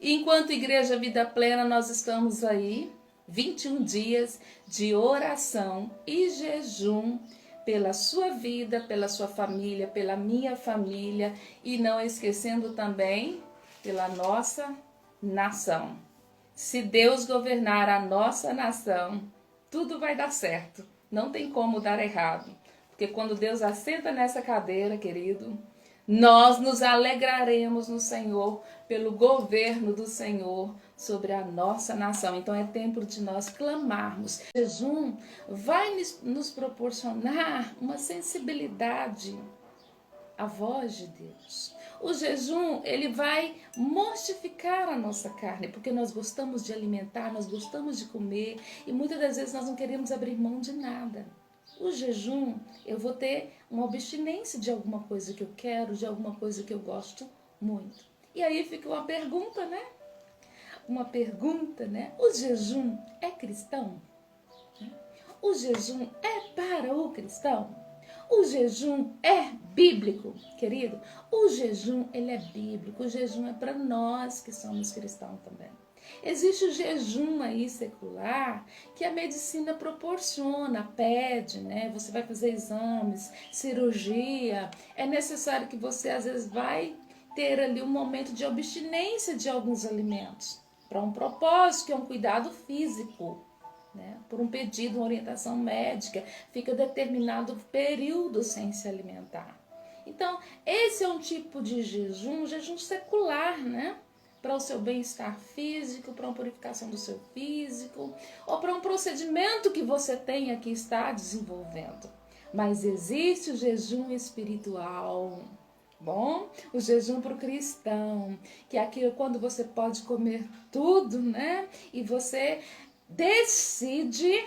Enquanto Igreja Vida Plena, nós estamos aí, 21 dias de oração e jejum pela sua vida, pela sua família, pela minha família e não esquecendo também pela nossa nação. Se Deus governar a nossa nação, tudo vai dar certo. Não tem como dar errado. Porque quando Deus assenta nessa cadeira, querido, nós nos alegraremos no Senhor pelo governo do Senhor sobre a nossa nação. Então é tempo de nós clamarmos. O jejum vai nos proporcionar uma sensibilidade à voz de Deus. O jejum, ele vai mortificar a nossa carne, porque nós gostamos de alimentar, nós gostamos de comer e muitas das vezes nós não queremos abrir mão de nada. O jejum, eu vou ter uma abstinência de alguma coisa que eu quero, de alguma coisa que eu gosto muito. E aí fica uma pergunta, né? O jejum é cristão? O jejum é para o cristão? O jejum é bíblico, querido? O jejum, ele é bíblico. O jejum é para nós que somos cristãos também. Existe o jejum aí secular que a medicina proporciona, pede, né? Você vai fazer exames, cirurgia. É necessário que você, às vezes, vai ter ali um momento de abstinência de alguns alimentos. Para um propósito, que é um cuidado físico. Né? Por um pedido, uma orientação médica, fica determinado período sem se alimentar. Então, esse é um tipo de jejum secular, né? Para o seu bem-estar físico, para uma purificação do seu físico, ou para um procedimento que você tenha que estar desenvolvendo. Mas existe o jejum espiritual. Bom, o jejum para o cristão, que é aquilo quando você pode comer tudo, né? E você decide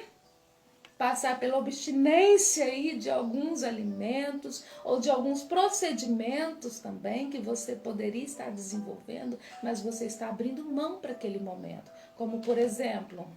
passar pela abstinência aí de alguns alimentos ou de alguns procedimentos também que você poderia estar desenvolvendo, mas você está abrindo mão para aquele momento. Como, por exemplo,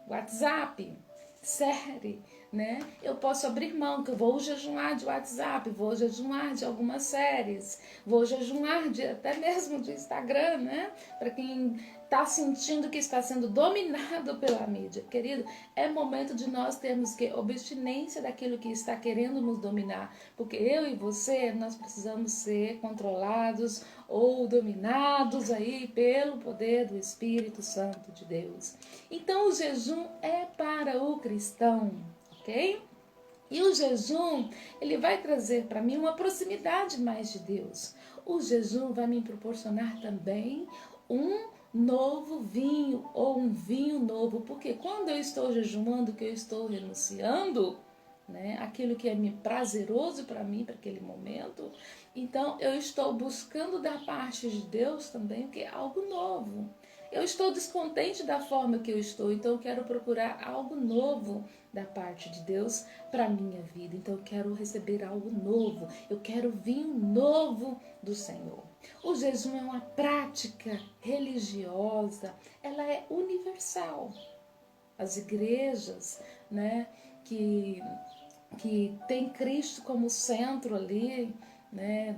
WhatsApp, série, né? Eu posso abrir mão, que eu vou jejuar de WhatsApp, vou jejuar de algumas séries, vou jejuar até mesmo de Instagram, né? Para quem está sentindo que está sendo dominado pela mídia. Querido, é momento de nós termos que abstinência daquilo que está querendo nos dominar. Porque eu e você, nós precisamos ser controlados ou dominados aí pelo poder do Espírito Santo de Deus. Então o jejum é para o cristão, ok? E o jejum, ele vai trazer para mim uma proximidade mais de Deus. O jejum vai me proporcionar também um novo vinho ou um vinho novo, porque quando eu estou jejuando, que eu estou renunciando, né, aquilo que é prazeroso para mim, para aquele momento, então eu estou buscando da parte de Deus também o que é algo novo. Eu estou descontente da forma que eu estou, então eu quero procurar algo novo da parte de Deus para a minha vida. Então eu quero receber algo novo, eu quero vinho novo do Senhor. O jejum é uma prática religiosa, ela é universal. As igrejas, né, que tem Cristo como centro ali, né,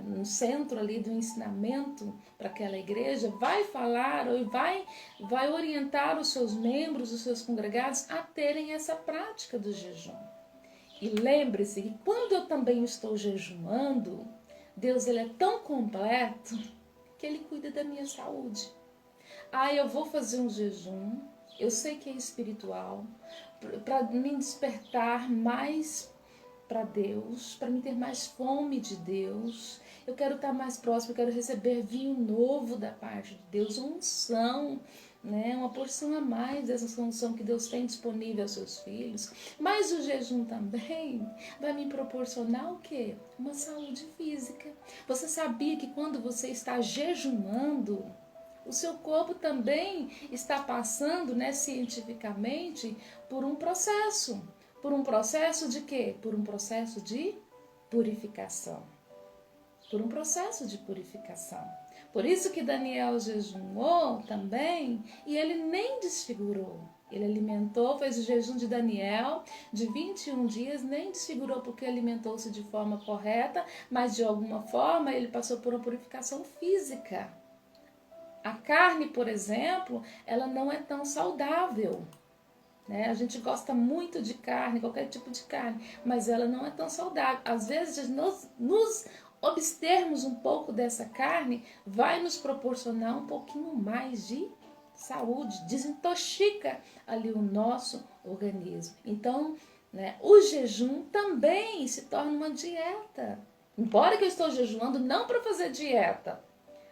no centro ali do ensinamento para aquela igreja, vai falar ou vai orientar os seus membros, os seus congregados a terem essa prática do jejum. E lembre-se que quando eu também estou jejuando, Deus, ele é tão completo que ele cuida da minha saúde. Eu vou fazer um jejum, eu sei que é espiritual, para me despertar mais para Deus, para me ter mais fome de Deus. Eu quero estar mais próximo, eu quero receber vinho novo da parte de Deus, uma unção, né? Uma porção a mais dessa unção que Deus tem disponível aos seus filhos. Mas o jejum também vai me proporcionar o quê? Uma saúde física. Você sabia que quando você está jejuando, o seu corpo também está passando, né, cientificamente, por um processo. Por um processo de quê? Por um processo de purificação. Por um processo de purificação. Por isso que Daniel jejuou também e ele nem desfigurou. Ele alimentou, fez o jejum de Daniel de 21 dias, nem desfigurou porque alimentou-se de forma correta, mas de alguma forma ele passou por uma purificação física. A carne, por exemplo, ela não é tão saudável. Né? A gente gosta muito de carne, qualquer tipo de carne, mas ela não é tão saudável. Às vezes, nos abstermos um pouco dessa carne vai nos proporcionar um pouquinho mais de saúde, desintoxica ali o nosso organismo. Então, né, o jejum também se torna uma dieta. Embora que eu estou jejuando não para fazer dieta,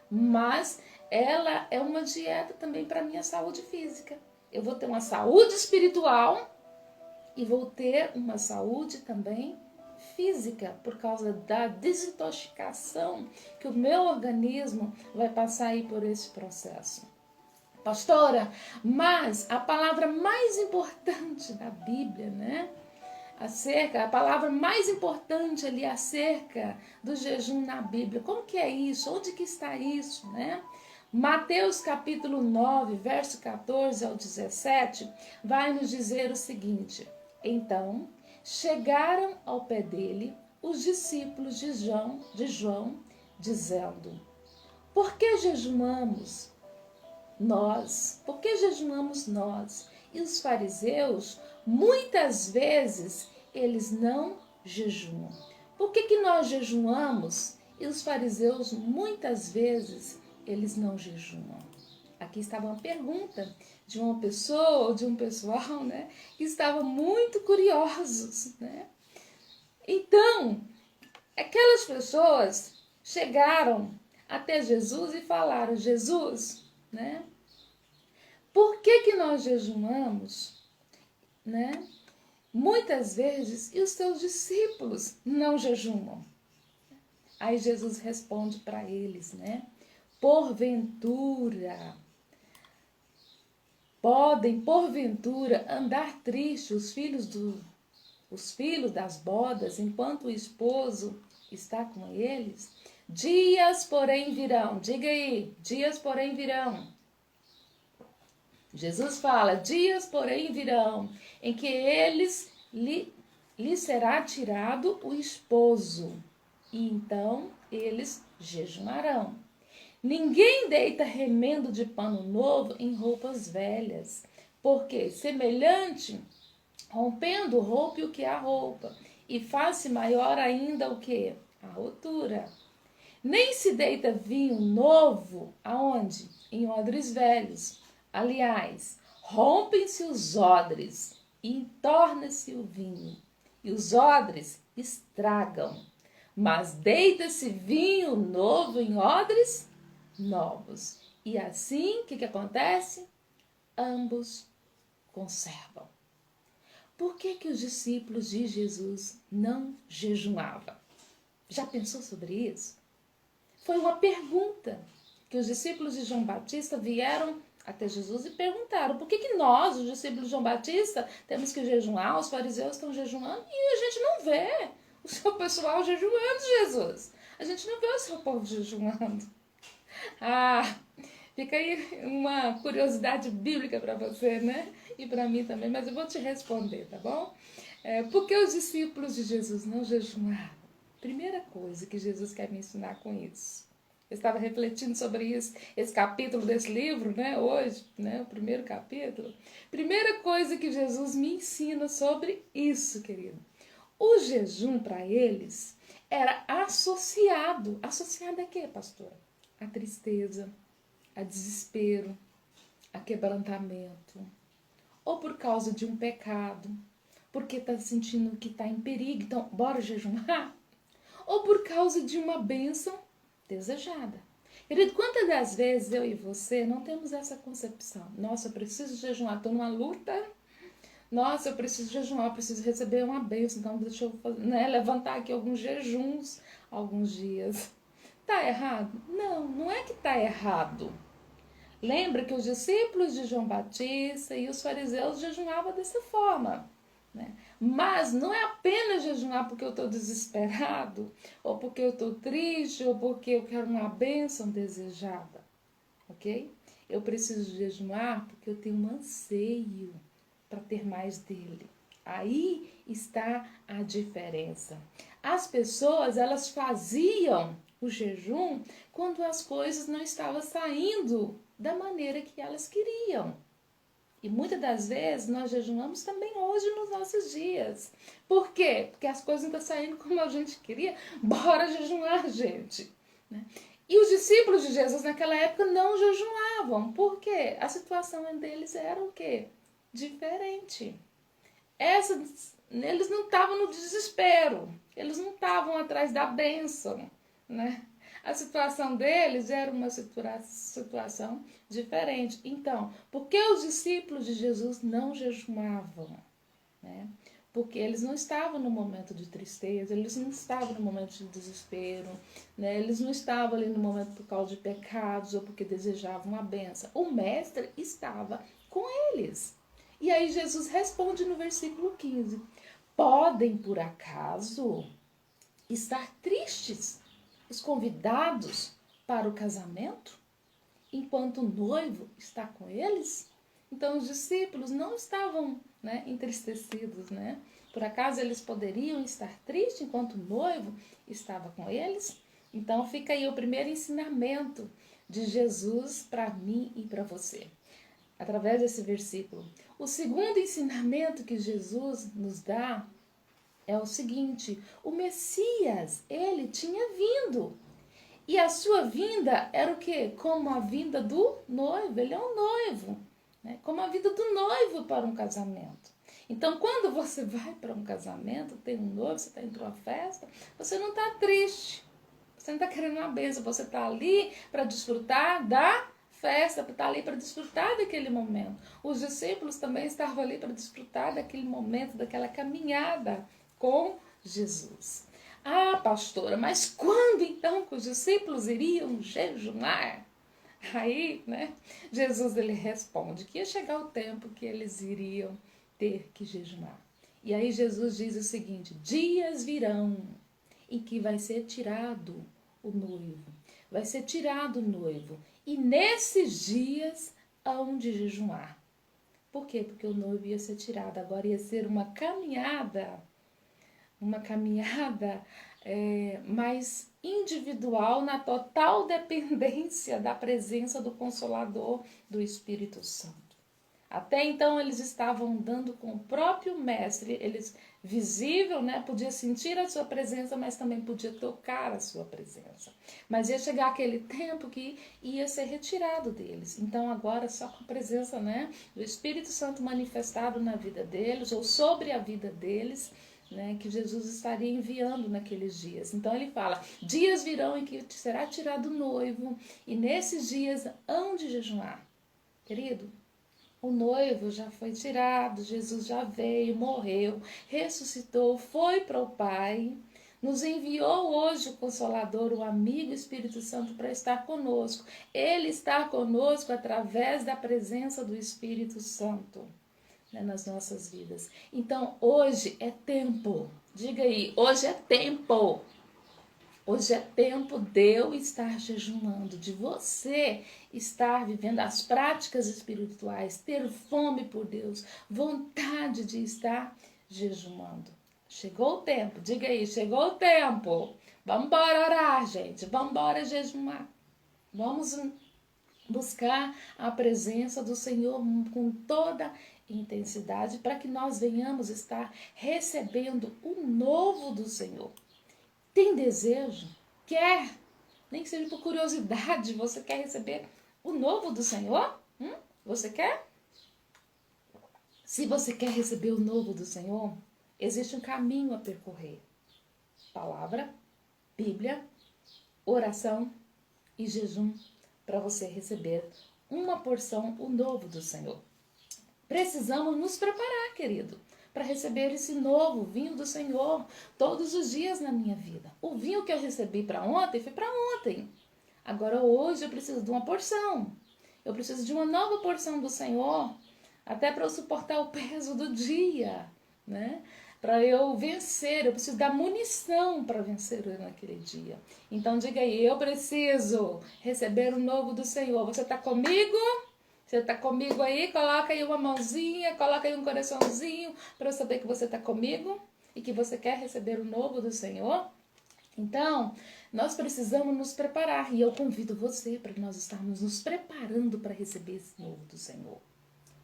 mas ela é uma dieta também para a minha saúde física. Eu vou ter uma saúde espiritual e vou ter uma saúde também física, por causa da desintoxicação que o meu organismo vai passar aí por esse processo. Pastora, mas a palavra mais importante da Bíblia, né? A palavra mais importante ali acerca do jejum na Bíblia. Como que é isso? Onde que está isso, né? Mateus capítulo 9, verso 14 ao 17, vai nos dizer o seguinte: Então, chegaram ao pé dele os discípulos de João, dizendo: Por que jejuamos nós? Por que jejuamos nós? E os fariseus, muitas vezes, eles não jejuam. Por que nós jejuamos e os fariseus, muitas vezes, eles não jejuam? Aqui estava uma pergunta de uma pessoa, de um pessoal, né, que estavam muito curiosos, né? Então, aquelas pessoas chegaram até Jesus e falaram: Jesus, né? Por que nós jejuamos, né? Muitas vezes e os teus discípulos não jejuam. Aí Jesus responde para eles, né? Porventura andar tristes os filhos das bodas enquanto o esposo está com eles? Dias, porém, virão. Diga aí, dias, porém, virão. Jesus fala: dias, porém, virão, em que lhe será tirado o esposo, e então eles jejuarão. Ninguém deita remendo de pano novo em roupas velhas, porque semelhante, rompendo, rompe o que é a roupa, e faz-se maior ainda o que? A rotura. Nem se deita vinho novo, aonde? Em odres velhos. Aliás, rompem-se os odres e entorna-se o vinho, e os odres estragam. Mas deita-se vinho novo em odres novos. E assim, o que acontece? Ambos conservam. Por que os discípulos de Jesus não jejuavam? Já pensou sobre isso? Foi uma pergunta que os discípulos de João Batista vieram até Jesus e perguntaram: por que nós, os discípulos de João Batista, temos que jejuar? Os fariseus estão jejuando e a gente não vê o seu pessoal jejuando, Jesus. A gente não vê o seu povo jejuando. Ah, fica aí uma curiosidade bíblica para você, né? E para mim também, mas eu vou te responder, tá bom? Por que os discípulos de Jesus não jejuaram? Primeira coisa que Jesus quer me ensinar com isso. Eu estava refletindo sobre isso, esse capítulo desse livro, né, hoje, né, o primeiro capítulo. Primeira coisa que Jesus me ensina sobre isso, querido. O jejum para eles era associado a quê, pastora? A tristeza, a desespero, a quebrantamento. Ou por causa de um pecado, porque está sentindo que está em perigo, então bora jejuar. Ou por causa de uma bênção desejada. Querido, quantas das vezes eu e você não temos essa concepção? Nossa, eu preciso jejuar, estou numa luta. Nossa, eu preciso jejuar, eu preciso receber uma bênção. Então deixa eu fazer, né, levantar aqui alguns jejuns, alguns dias. Tá errado? Não, não é que tá errado. Lembra que os discípulos de João Batista e os fariseus jejuavam dessa forma. Né? Mas não é apenas jejuar porque eu estou desesperado, ou porque eu estou triste, ou porque eu quero uma bênção desejada, ok? Eu preciso jejuar porque eu tenho um anseio para ter mais dele. Aí está a diferença. As pessoas, elas faziam o jejum quando as coisas não estavam saindo da maneira que elas queriam. E muitas das vezes nós jejuamos também hoje nos nossos dias. Por quê? Porque as coisas não estão saindo como a gente queria. Bora jejuar, gente. Né? E os discípulos de Jesus naquela época não jejuavam. Por quê? A situação deles era o quê? Diferente. Eles não estavam no desespero. Eles não estavam atrás da bênção. Né? A situação deles era uma situação diferente. Então, por que os discípulos de Jesus não jejuavam? Né? Porque eles não estavam no momento de tristeza, eles não estavam no momento de desespero, né? Eles não estavam ali no momento por causa de pecados ou porque desejavam a bênção. O mestre estava com eles. E aí Jesus responde no versículo 15: podem, por acaso, estar tristes os convidados para o casamento, enquanto o noivo está com eles? Então os discípulos não estavam, né, entristecidos, né? Por acaso eles poderiam estar tristes enquanto o noivo estava com eles? Então fica aí o primeiro ensinamento de Jesus para mim e para você, através desse versículo. O segundo ensinamento que Jesus nos dá é o seguinte: o Messias, ele tinha vindo. E a sua vinda era o quê? Como a vinda do noivo. Ele é um noivo. Né? Como a vinda do noivo para um casamento. Então, quando você vai para um casamento, tem um noivo, você está indo para uma festa, você não está triste. Você não está querendo uma bênção. Você está ali para desfrutar da festa, está ali para desfrutar daquele momento. Os discípulos também estavam ali para desfrutar daquele momento, daquela caminhada com Jesus. Ah, pastora, mas quando então que os discípulos iriam jejuar? Aí, né, Jesus ele responde que ia chegar o tempo que eles iriam ter que jejuar. E aí Jesus diz o seguinte: dias virão em que vai ser tirado o noivo. Vai ser tirado o noivo. E nesses dias hão de jejuar. Por quê? Porque o noivo ia ser tirado. Agora ia ser uma caminhada mais individual, na total dependência da presença do Consolador, do Espírito Santo. Até então eles estavam andando com o próprio Mestre, eles visível, né, podia sentir a sua presença, mas também podia tocar a sua presença. Mas ia chegar aquele tempo que ia ser retirado deles. Então agora só com a presença, né, do Espírito Santo manifestado na vida deles ou sobre a vida deles, né, que Jesus estaria enviando naqueles dias. Então ele fala: dias virão em que será tirado o noivo, e nesses dias hão de jejuar. Querido, o noivo já foi tirado, Jesus já veio, morreu, ressuscitou, foi para o Pai, nos enviou hoje o Consolador, o amigo Espírito Santo, para estar conosco. Ele está conosco através da presença do Espírito Santo, né, nas nossas vidas. Então hoje é tempo, diga aí, hoje é tempo. Hoje é tempo de eu estar jejuando, de você estar vivendo as práticas espirituais, ter fome por Deus, vontade de estar jejuando. Chegou o tempo, diga aí, chegou o tempo. Vamos embora orar, gente, vamos embora jejuar. Vamos buscar a presença do Senhor com toda intensidade para que nós venhamos estar recebendo o novo do Senhor. Tem desejo? Quer? Nem que seja por curiosidade, você quer receber o novo do Senhor? Você quer? Se você quer receber o novo do Senhor, existe um caminho a percorrer: palavra, Bíblia, oração e jejum, para você receber uma porção, o novo do Senhor. Precisamos nos preparar, querido, para receber esse novo vinho do Senhor todos os dias na minha vida. O vinho que eu recebi para ontem foi para ontem. Agora hoje eu preciso de uma porção. Eu preciso de uma nova porção do Senhor, até para eu suportar o peso do dia, né? Para eu vencer, eu preciso da munição para vencer naquele dia. Então diga aí, eu preciso receber o novo do Senhor. Você está comigo? Você está comigo aí? Coloca aí uma mãozinha, coloca aí um coraçãozinho para eu saber que você está comigo e que você quer receber o novo do Senhor. Então, nós precisamos nos preparar. E eu convido você para que nós estarmos nos preparando para receber esse novo do Senhor.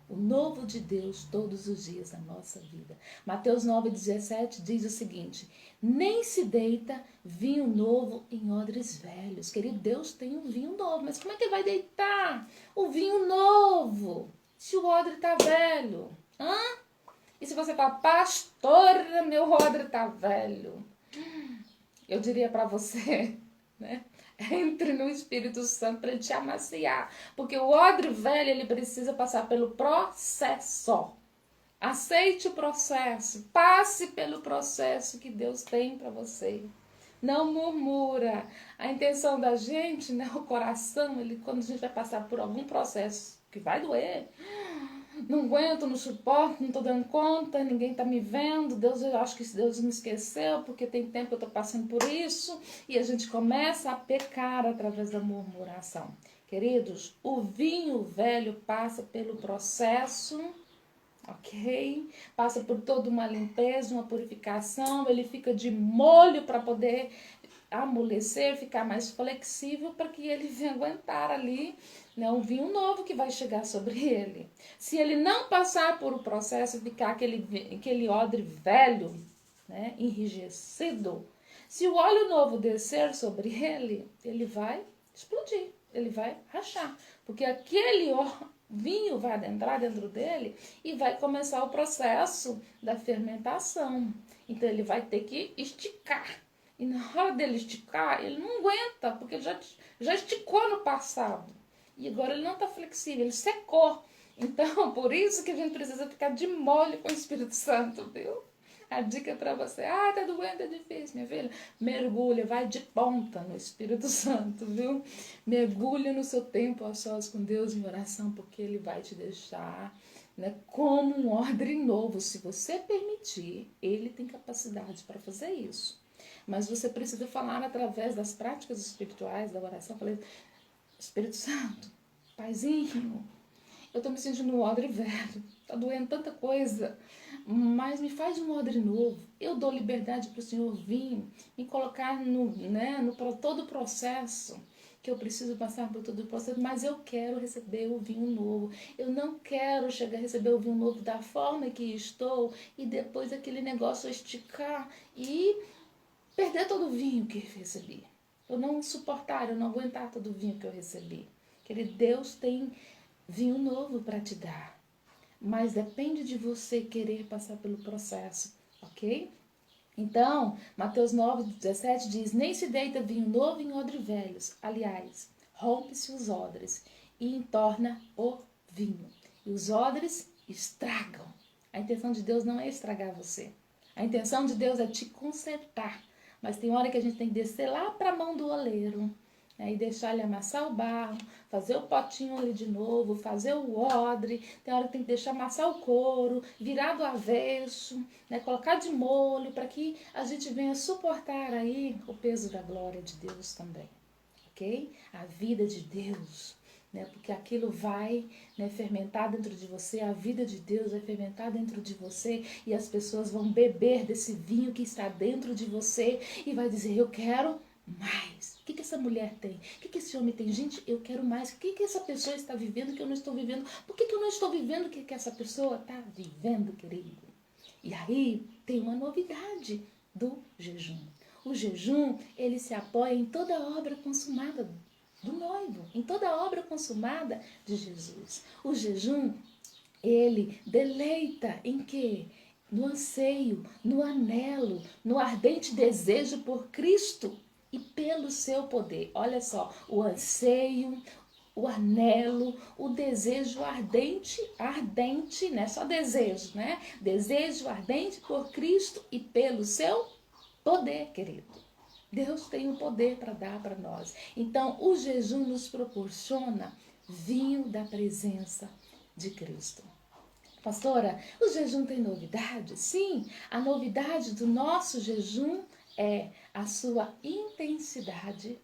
O novo de Deus todos os dias da nossa vida. Mateus 9,17 diz o seguinte: nem se deita vinho novo em odres velhos. Querido, Deus tem um vinho novo, mas como é que vai deitar o vinho novo se o odre está velho? E se você fala, pastora, meu odre está velho? Eu diria para você, né? Entre no Espírito Santo para ele te amaciar. Porque o odre velho, ele precisa passar pelo processo. Aceite o processo. Passe pelo processo que Deus tem para você. Não murmura. A intenção da gente, né? O coração, ele, quando a gente vai passar por algum processo que vai doer, não aguento, não suporto, não tô dando conta, ninguém tá me vendo, eu acho que Deus me esqueceu, porque tem tempo que eu tô passando por isso, e a gente começa a pecar através da murmuração. Queridos, o vinho velho passa pelo processo, ok? Passa por toda uma limpeza, uma purificação, ele fica de molho para poder amolecer, ficar mais flexível para que ele venha aguentar ali, né, um vinho novo que vai chegar sobre ele. Se ele não passar por o processo, ficar aquele odre velho, né, enrijecido, se o óleo novo descer sobre ele, ele vai explodir, ele vai rachar, porque aquele vinho vai adentrar dentro dele e vai começar o processo da fermentação. Então ele vai ter que esticar. E na hora dele esticar, ele não aguenta, porque ele já esticou no passado. E agora ele não está flexível, ele secou. Então, por isso que a gente precisa ficar de molho com o Espírito Santo, viu? A dica para você, tá doendo, é difícil, minha filha. Mergulha, vai de ponta no Espírito Santo, viu? Mergulha no seu tempo a sós com Deus em oração, porque Ele vai te deixar, né, como um odre novo. Se você permitir, Ele tem capacidade para fazer isso. Mas você precisa falar através das práticas espirituais, da oração. Falei, Espírito Santo, Paizinho, eu tô me sentindo um odre velho, tá doendo tanta coisa, mas me faz um odre novo. Eu dou liberdade para o Senhor vir, me colocar no todo o processo, que eu preciso passar por todo o processo, mas eu quero receber o vinho novo. Eu não quero chegar a receber o vinho novo da forma que estou e depois aquele negócio esticar e perder todo o vinho que recebi. Eu não suportar, eu não aguentar todo o vinho que eu recebi. Querido, Deus tem vinho novo para te dar. Mas depende de você querer passar pelo processo, ok? Então, Mateus 9,17 diz, nem se deita vinho novo em odres velhos. Aliás, rompe-se os odres e entorna o vinho. E os odres estragam. A intenção de Deus não é estragar você. A intenção de Deus é te consertar. Mas tem hora que a gente tem que descer lá para a mão do oleiro, né, e deixar ele amassar o barro, fazer o potinho ali de novo, fazer o odre. Tem hora que tem que deixar amassar o couro, virar do avesso, né, colocar de molho, para que a gente venha suportar aí o peso da glória de Deus também, ok? A vida de Deus. Né, porque aquilo vai, né, fermentar dentro de você, a vida de Deus vai fermentar dentro de você e as pessoas vão beber desse vinho que está dentro de você e vai dizer, eu quero mais. O que essa mulher tem? O que esse homem tem? Gente, eu quero mais. O que essa pessoa está vivendo que eu não estou vivendo? Por que eu não estou vivendo o que essa pessoa está vivendo, querido? E aí tem uma novidade do jejum. O jejum, ele se apoia em toda a obra consumada do noivo, em toda a obra consumada de Jesus. O jejum, ele deleita em quê? No anseio, no anelo, no ardente desejo por Cristo e pelo seu poder. Olha só, o anseio, o anelo, o desejo ardente, não é só desejo, né? Desejo ardente por Cristo e pelo seu poder, querido. Deus tem o poder para dar para nós. Então, o jejum nos proporciona vinho da presença de Cristo. Pastora, o jejum tem novidade? Sim, a novidade do nosso jejum é a sua intensidade.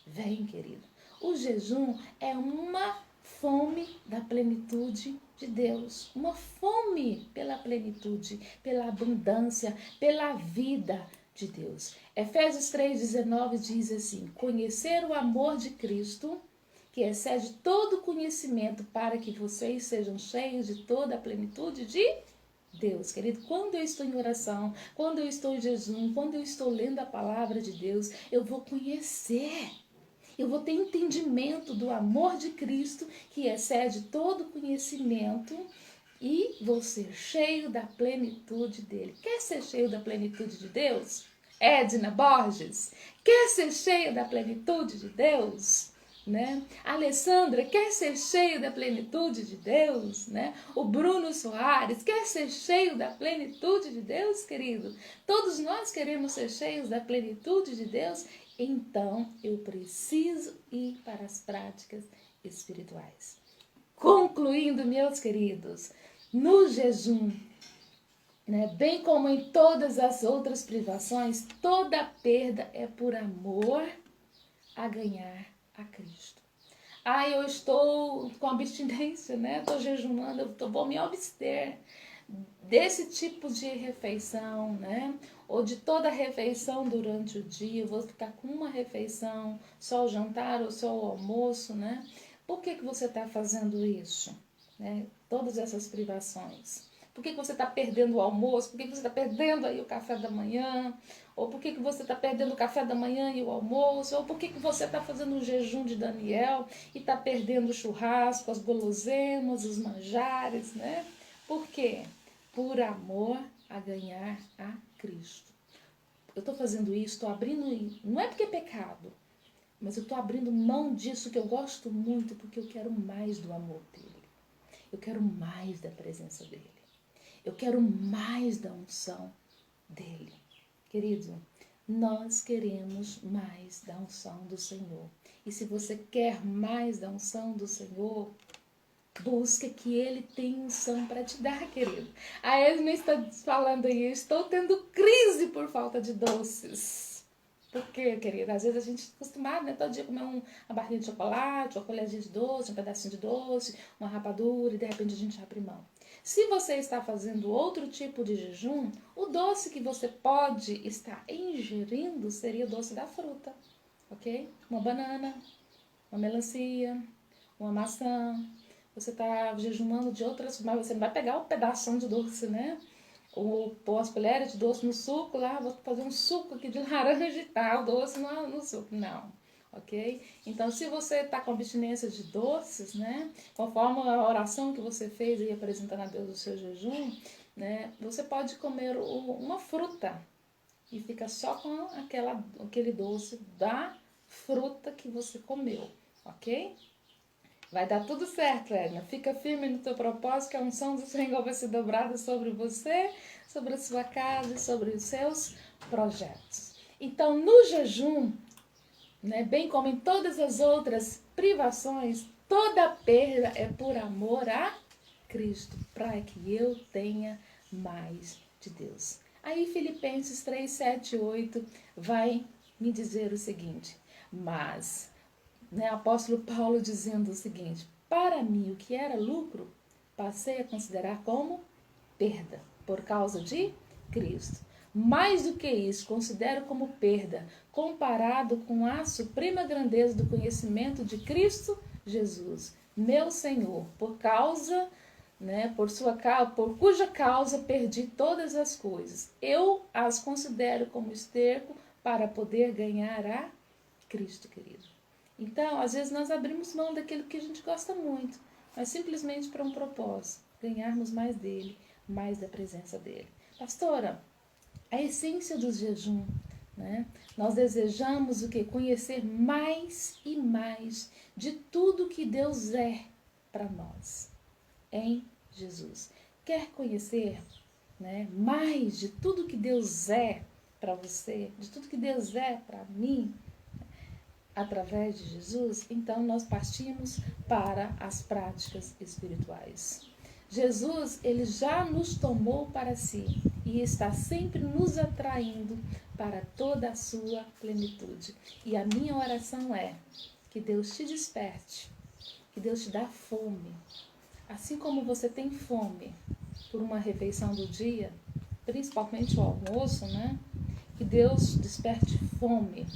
Vem, querido. O jejum é uma fome da plenitude de Deus. Uma fome pela plenitude, pela abundância, pela vida. de Deus. Efésios 3,19 diz assim: conhecer o amor de Cristo, que excede todo conhecimento, para que vocês sejam cheios de toda a plenitude de Deus. Querido, quando eu estou em oração, quando eu estou em jejum, quando eu estou lendo a palavra de Deus, eu vou conhecer. Eu vou ter entendimento do amor de Cristo, que excede todo conhecimento, e vou ser cheio da plenitude dele. Quer ser cheio da plenitude de Deus? Edna Borges, quer ser cheio da plenitude de Deus? Né? Alessandra, quer ser cheio da plenitude de Deus? Né? O Bruno Soares, quer ser cheio da plenitude de Deus, querido? Todos nós queremos ser cheios da plenitude de Deus. Então, eu preciso ir para as práticas espirituais. Concluindo, meus queridos, no jejum, né, bem como em todas as outras privações, toda perda é por amor a ganhar a Cristo. Eu estou com abstinência, né? Estou jejuando, vou me abster desse tipo de refeição, né? Ou de toda refeição durante o dia, eu vou ficar com uma refeição, só o jantar ou só o almoço, né? Por que você está fazendo isso? Né? Todas essas privações. Por que você está perdendo o almoço? Por que você está perdendo aí o café da manhã? Ou por que você está perdendo o café da manhã e o almoço? Ou por que você está fazendo um jejum de Daniel e está perdendo o churrasco, as guloseimas, os manjares, né? Por quê? Por amor a ganhar a Cristo. Eu estou fazendo isso, estou abrindo, não é porque é pecado, mas eu estou abrindo mão disso que eu gosto muito, porque eu quero mais do amor dele. Eu quero mais da presença dele. Eu quero mais da unção dele. Querido, nós queremos mais da unção do Senhor. E se você quer mais da unção do Senhor, busca que ele tem unção para te dar, querido. A Edna está falando aí, eu estou tendo crise por falta de doces. Por quê, querida? Às vezes a gente está acostumado, né? Todo dia comer uma barrinha de chocolate, uma colherzinha de doce, um pedacinho de doce, uma rapadura, e de repente a gente abre mão. Se você está fazendo outro tipo de jejum, o doce que você pode estar ingerindo seria o doce da fruta, ok? Uma banana, uma melancia, uma maçã. Você está jejumando de outras, mas você não vai pegar um pedaço de doce, né? Ou pôr as colheres de doce no suco lá, vou fazer um suco aqui de laranja e tal, doce no suco. Não, ok? Então, se você está com abstinência de doces, né? Conforme a oração que você fez e apresentando a Deus o seu jejum, né? Você pode comer uma fruta e fica só com aquele doce da fruta que você comeu, ok? Vai dar tudo certo, Edna. Fica firme no teu propósito, que a unção do Senhor vai ser dobrada sobre você, sobre a sua casa e sobre os seus projetos. Então, no jejum, né, bem como em todas as outras privações, toda perda é por amor a Cristo, para que eu tenha mais de Deus. Aí Filipenses 3, 7, 8 vai me dizer o seguinte: mas, né, apóstolo Paulo dizendo o seguinte: para mim o que era lucro, passei a considerar como perda, por causa de Cristo. Mais do que isso, considero como perda, comparado com a suprema grandeza do conhecimento de Cristo Jesus, meu Senhor, por causa, né, por cuja causa perdi todas as coisas. Eu as considero como esterco para poder ganhar a Cristo, querido. Então, às vezes nós abrimos mão daquilo que a gente gosta muito, mas simplesmente para um propósito, ganharmos mais dele, mais da presença dele. Pastora, a essência do jejum, né? Nós desejamos o quê? Conhecer mais e mais de tudo que Deus é para nós, em Jesus. Quer conhecer, né, mais de tudo que Deus é para você, de tudo que Deus é para mim, através de Jesus? Então nós partimos para as práticas espirituais. Jesus, ele já nos tomou para si e está sempre nos atraindo para toda a sua plenitude. E a minha oração é que Deus te desperte, que Deus te dá fome. Assim como você tem fome por uma refeição do dia, principalmente o almoço, né? Que Deus desperte fome,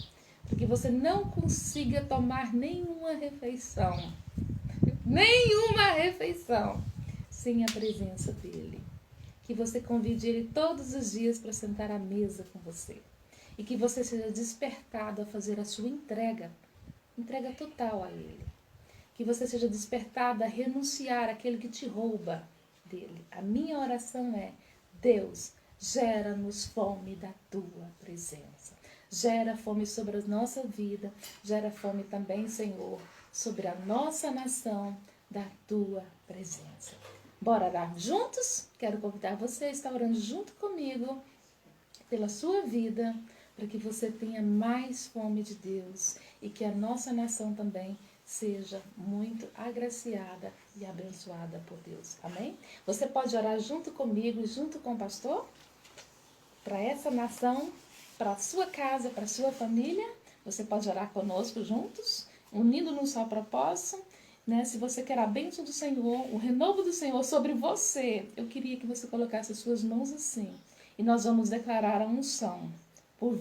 para que você não consiga tomar nenhuma refeição sem a presença dele. Que você convide ele todos os dias para sentar à mesa com você. E que você seja despertado a fazer a sua entrega total a ele. Que você seja despertado a renunciar àquele que te rouba dele. A minha oração é: Deus, gera-nos fome da tua presença. Gera fome sobre a nossa vida. Gera fome também, Senhor, sobre a nossa nação da tua presença. Bora orar juntos? Quero convidar você a estar orando junto comigo pela sua vida, para que você tenha mais fome de Deus e que a nossa nação também seja muito agraciada e abençoada por Deus. Amém? Você pode orar junto comigo, junto com o pastor, para essa nação, para a sua casa, para a sua família. Você pode orar conosco juntos, unindo num só propósito. Né? Se você quer a bênção do Senhor, o renovo do Senhor sobre você, eu queria que você colocasse as suas mãos assim. E nós vamos declarar a unção. Por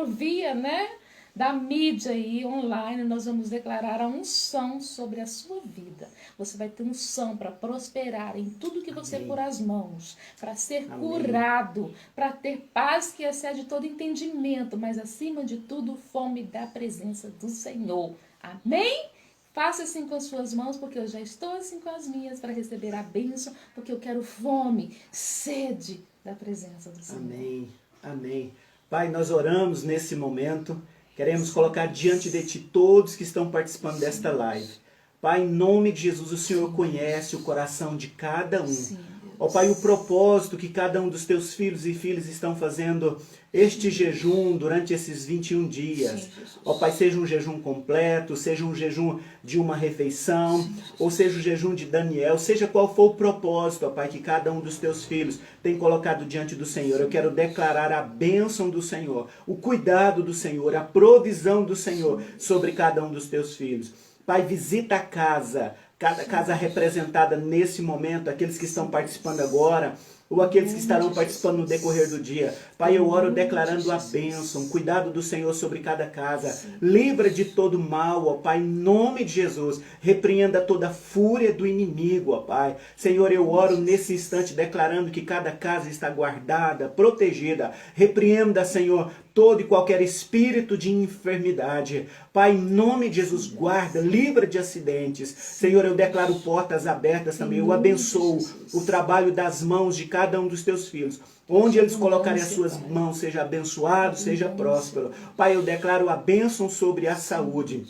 via, né, da mídia aí online, nós vamos declarar a unção sobre a sua vida. Você vai ter unção para prosperar em tudo que você pôr as mãos, para ser curado, para ter paz que excede todo entendimento, mas acima de tudo, fome da presença do Senhor. Amém? Faça assim com as suas mãos, porque eu já estou assim com as minhas para receber a bênção, porque eu quero fome, sede da presença do Senhor. Amém, amém. Pai, nós oramos nesse momento, queremos colocar diante de Ti todos que estão participando desta live. Pai, em nome de Jesus, o Senhor conhece o coração de cada um. Ó Pai, o propósito que cada um dos Teus filhos e filhas estão fazendo este jejum durante esses 21 dias. Ó Pai, seja um jejum completo, seja um jejum de uma refeição, ou seja o jejum de Daniel, seja qual for o propósito, ó Pai, que cada um dos Teus filhos tem colocado diante do Senhor. Eu quero declarar a bênção do Senhor, o cuidado do Senhor, a provisão do Senhor sobre cada um dos Teus filhos. Pai, visita a casa, cada casa representada nesse momento, aqueles que estão participando agora, ou aqueles que estarão participando no decorrer do dia. Pai, eu oro declarando a bênção, cuidado do Senhor sobre cada casa. Livra de todo mal, ó Pai, em nome de Jesus. Repreenda toda a fúria do inimigo, ó Pai. Senhor, eu oro nesse instante declarando que cada casa está guardada, protegida. Repreenda, Senhor, todo e qualquer espírito de enfermidade. Pai, em nome de Jesus, guarda, livra de acidentes. Senhor, eu declaro portas abertas também. Eu abençoo o trabalho das mãos de cada um dos Teus filhos. Onde eles colocarem as suas mãos, seja abençoado, seja próspero. Pai, eu declaro a bênção sobre a saúde.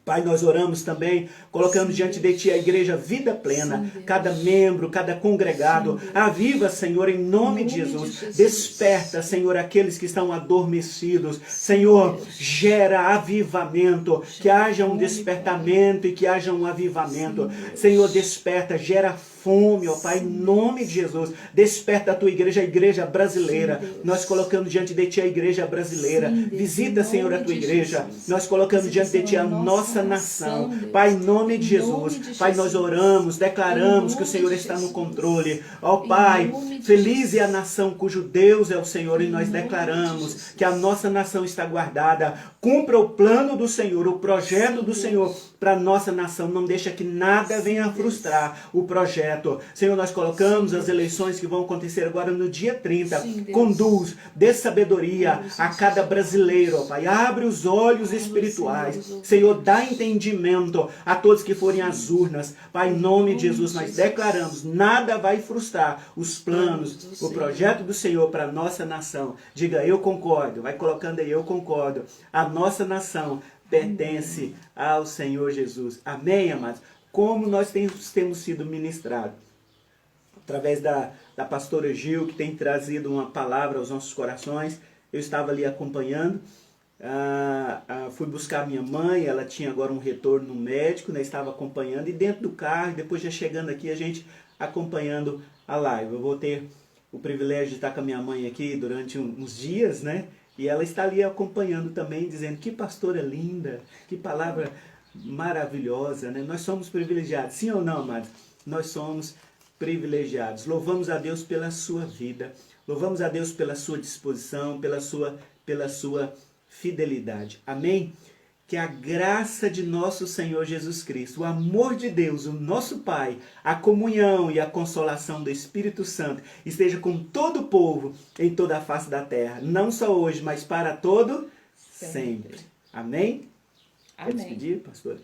Pai, nós oramos também, colocamos diante de Ti a igreja Vida Plena, cada membro, cada congregado. Aviva, Senhor, em nome de Jesus. Desperta, Senhor, aqueles que estão adormecidos. Senhor, gera avivamento, que haja um despertamento e que haja um avivamento. Senhor, desperta, gera fome, ó Pai, em nome de Jesus. Desperta a Tua igreja, a igreja brasileira. Nós colocamos diante de Ti a igreja brasileira. Visita, Senhor, a Tua igreja. Nós colocamos diante de Ti a nossa nação. Pai, em nome de Jesus. Pai, nós oramos, declaramos que o Senhor está no controle. Ó Pai, feliz é a nação cujo Deus é o Senhor, e nós declaramos que a nossa nação está guardada. Cumpra o plano do Senhor, o projeto do Senhor para a nossa nação. Não deixa que nada venha frustrar o projeto. Senhor, nós colocamos as eleições que vão acontecer agora no dia 30. Conduz, dê sabedoria a cada brasileiro, ó Pai. Abre os olhos espirituais. Senhor, dá entendimento a todos que forem às urnas. Pai, em nome de Jesus, nós declaramos, nada vai frustrar os planos, o projeto do Senhor para a nossa nação. Diga, eu concordo. Vai colocando aí, eu concordo. A nossa nação pertence ao Senhor Jesus. Amém, amados? Como nós temos sido ministrados. Através da pastora Gil, que tem trazido uma palavra aos nossos corações. Eu estava ali acompanhando. Fui buscar minha mãe, ela tinha agora um retorno no médico, né, estava acompanhando, e dentro do carro, depois já chegando aqui, a gente acompanhando a live. Eu vou ter o privilégio de estar com a minha mãe aqui durante uns dias, né, e ela está ali acompanhando também, dizendo, que pastora linda, que palavra maravilhosa, né? Nós somos privilegiados, sim ou não, amados? Nós somos privilegiados. Louvamos a Deus pela sua vida. Louvamos a Deus pela sua disposição, pela sua fidelidade. Amém? Que a graça de nosso Senhor Jesus Cristo, o amor de Deus, o nosso Pai, a comunhão e a consolação do Espírito Santo esteja com todo o povo em toda a face da terra. Não só hoje, mas para todo sempre. Amém? Amém. Quer despedir, pastora?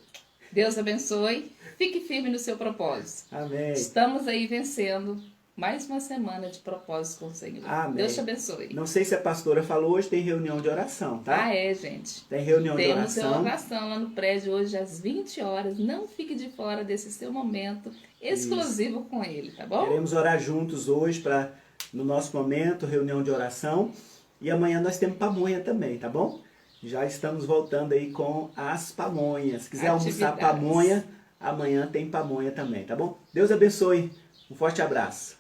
Deus abençoe. Fique firme no seu propósito. Amém. Estamos aí vencendo mais uma semana de propósito com o Senhor. Amém. Deus te abençoe. Não sei se a pastora falou, hoje tem reunião de oração, tá? Ah, é, gente. Tem reunião de Temos oração. oração lá no prédio hoje às 20 horas. Não fique de fora desse seu momento exclusivo com ele, tá bom? Queremos orar juntos hoje no nosso momento, reunião de oração. E amanhã nós temos pamonha também, tá bom? Já estamos voltando aí com as pamonhas. Se quiser almoçar Atividades. pamonha, amanhã tem pamonha também, tá bom? Deus abençoe. Um forte abraço.